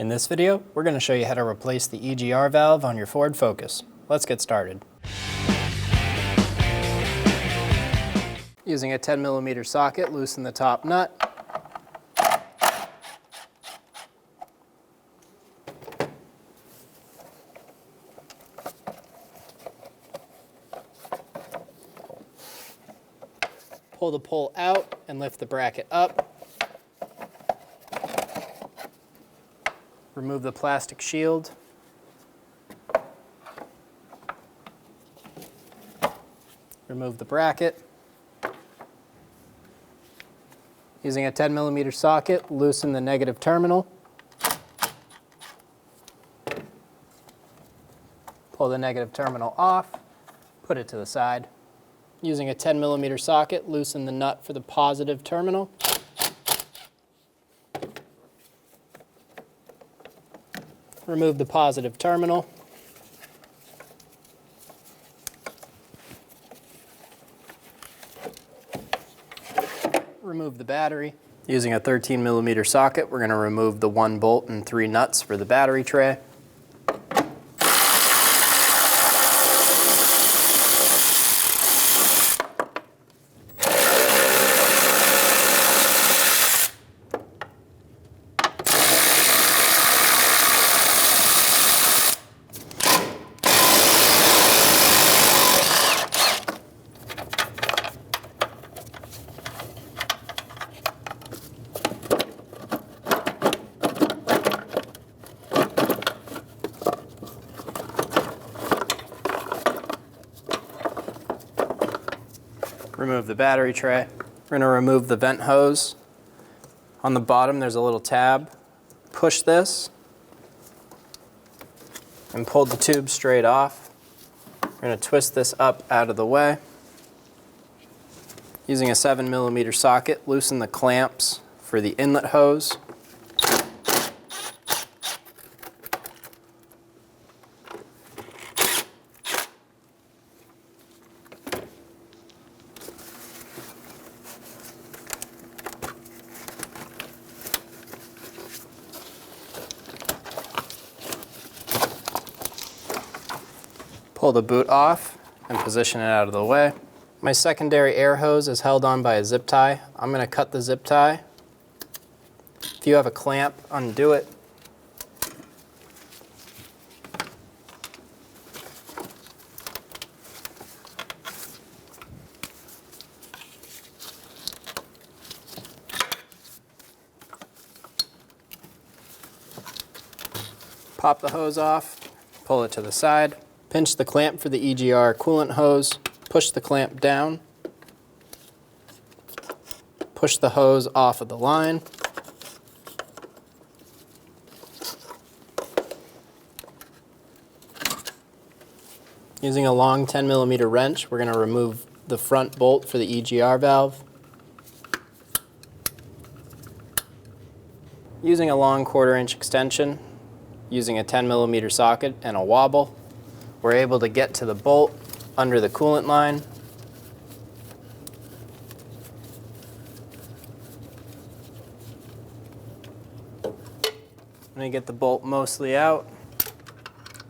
In this video, we're going to show you how to replace the EGR valve on your Ford Focus. Let's get started. Using a 10mm socket, loosen the top nut. Pull the pull out and lift the bracket up. Remove the plastic shield. Remove the bracket. Using a 10mm socket, loosen the negative terminal. Pull the negative terminal off, put it to the side. Using a 10mm socket, loosen the nut for the positive terminal. Remove the positive terminal. Remove the battery. Using a 13mm socket, we're going to remove the 1 bolt and 3 nuts for the battery tray. Remove the battery tray. We're going to remove the vent hose. On the bottom there's a little tab. Push this and pull the tube straight off. We're going to twist this up out of the way. Using a 7mm socket, loosen the clamps for the inlet hose. Pull the boot off and position it out of the way. My secondary air hose is held on by a zip tie. I'm going to cut the zip tie. If you have a clamp, undo it. Pop the hose off, pull it to the side. Pinch the clamp for the EGR coolant hose, push the clamp down, push the hose off of the line. Using a long 10mm wrench, we're going to remove the front bolt for the EGR valve. Using a long 1/4 inch extension, using a 10mm socket and a wobble, we're able to get to the bolt under the coolant line. I'm going to get the bolt mostly out.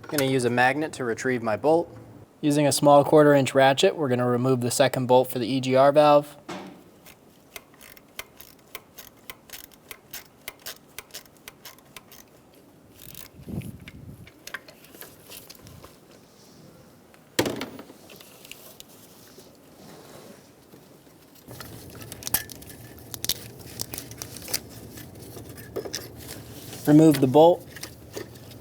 I'm going to use a magnet to retrieve my bolt. Using a small 1/4 inch ratchet, we're going to remove the second bolt for the EGR valve. Remove the bolt,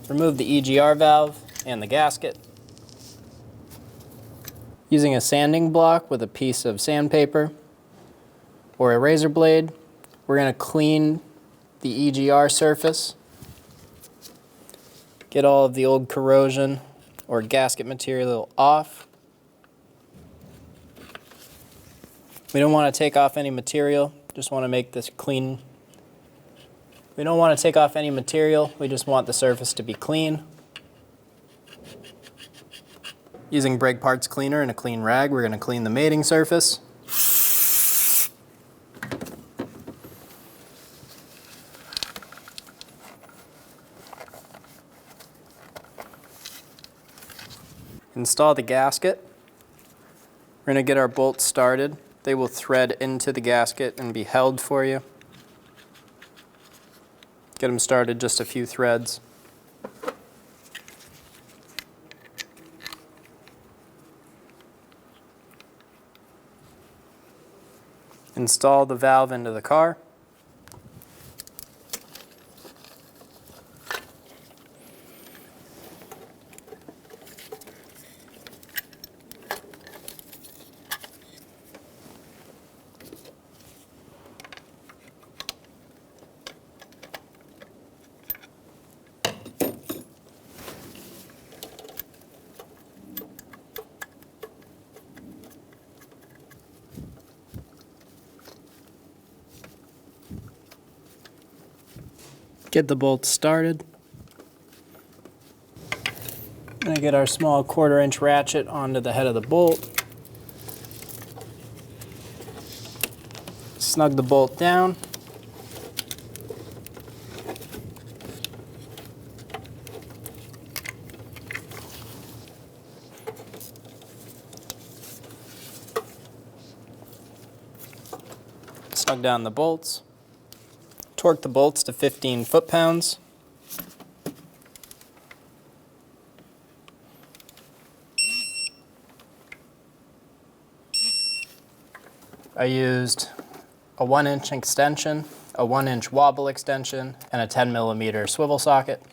remove the EGR valve and the gasket. Using a sanding block with a piece of sandpaper or a razor blade, we're going to clean the EGR surface. Get all of the old corrosion or gasket material off. We don't want to take off any material, just want to make this clean. We don't want to take off any material, we just want the surface to be clean. Using brake parts cleaner and a clean rag, we're going to clean the mating surface. Install the gasket. We're going to get our bolts started. They will thread into the gasket and be held for you. Get them started, just a few threads. Install the valve into the car. Get the bolts started. I'm going to get our small 1/4-inch ratchet onto the head of the bolt. Snug the bolt down. Snug down the bolts. Torque the bolts to 15 foot-pounds. I used a 1-inch extension, a 1-inch wobble extension, and a 10mm swivel socket.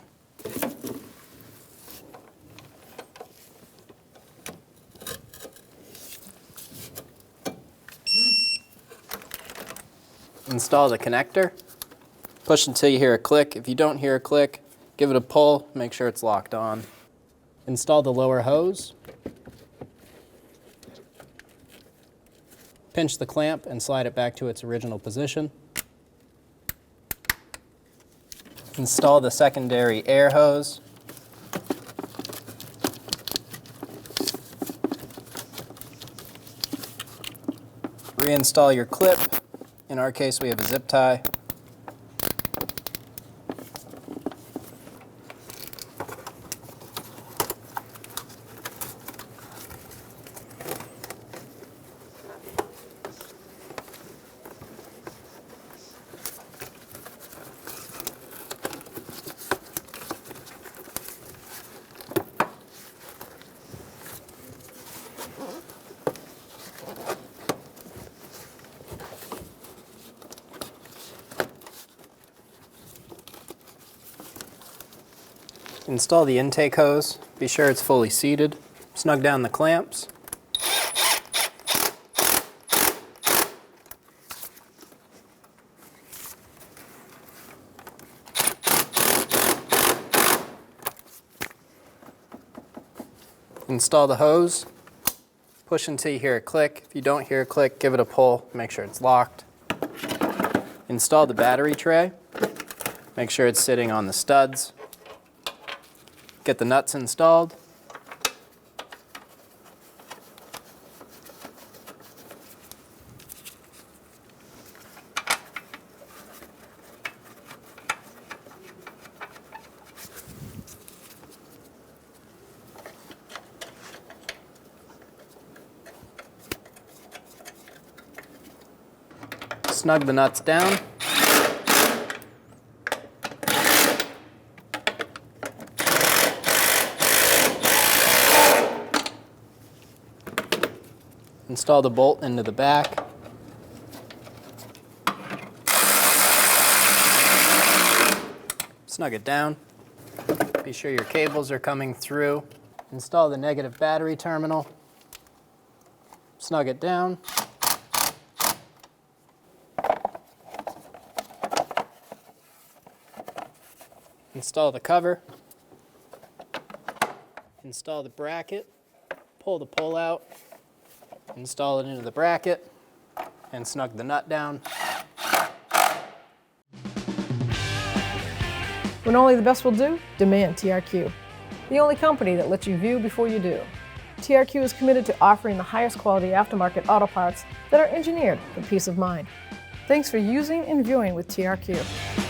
Install the connector. Push until you hear a click. If you don't hear a click, give it a pull, make sure it's locked on. Install the lower hose. Pinch the clamp and slide it back to its original position. Install the secondary air hose. Reinstall your clip. In our case, we have a zip tie. Install the intake hose. Be sure it's fully seated. Snug down the clamps. Install the hose. Push until you hear a click. If you don't hear a click, give it a pull. Make sure it's locked. Install the battery tray. Make sure it's sitting on the studs. Get the nuts installed. Snug the nuts down. Install the bolt into the back. Snug it down. Be sure your cables are coming through. Install the negative battery terminal. Snug it down. Install the cover. Install the bracket. Pull the pull out. Install it into the bracket and snug the nut down. When only the best will do, demand TRQ. The only company that lets you view before you do. TRQ is committed to offering the highest quality aftermarket auto parts that are engineered for peace of mind. Thanks for using and viewing with TRQ.